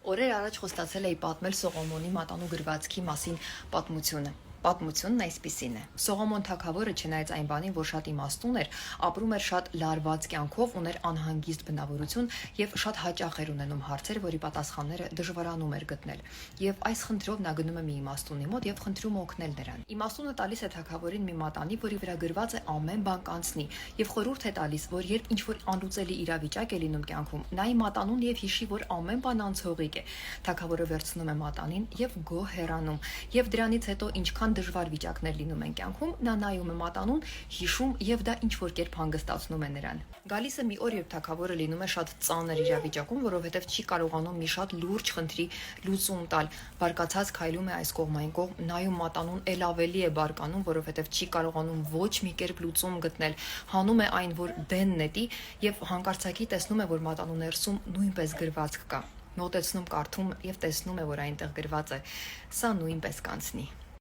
Օրեր առաջ խոստացել էի պատմել Սողոմոնի մատանու գրվածքի մասին պատմությունը։ Պատմությունն այսպիսին է. Սողոմոն թագավորը, չնայած այն բանին, որ շատ իմաստուն էր, ապրում էր շատ լարված կյանքով, ուներ անհանգիստ բնավորություն եւ շատ հաճախ էր ունենում հարցեր, որի պատասխանները դժվարանում էր գտնել։ Եվ այս խնդրով նա գնում է մի իմաստունի մոտ եւ խնդրում օգնել նրան։ Իմաստունը տալիս է թագավորին մի մատանի, որի վրա գրված է ամեն բան կանցնի, եւ խորհուրդ է տալիս, որ երբ ինչ-որ անլուծելի իրավիճակ է լինում կյանքում, նայի մատանուն եւ հիշի, որ ամեն բան անցողիկ է։ Թագավորը վերցնում է մատանին եւ գոհ հեռանում, եւ դրանից հետո ինչքան դժվար վիճակներ լինում են կյանքում, նա նայում է մատանուն, հիշում եւ դա ինչ-որ կերպ հանգստացնում է նրան։ Գալիս է մի օր, երբ թագավորը լինում է շատ ծանր իրավիճակում, որովհետեւ չի կարողանում մի շատ լուրջ խնդրի լուծում տալ։ Բարկացած քայլում է այս կողմ այն կողմ, նայում մատանուն, ել ավելի է բարկանում, որովհետեւ չի կարողանում ոչ մի կերպ լուծում գտնել։ Հանում է այն, որ դեն նետի եւ հանկարծակի տեսնում է, որ մատանու ներսում նույնպես գրվածք կա։ Մոտեցնում կարդում եւ տեսնում է, որ այնտեղ գրված է. «Սա նույնպես կանցնի»։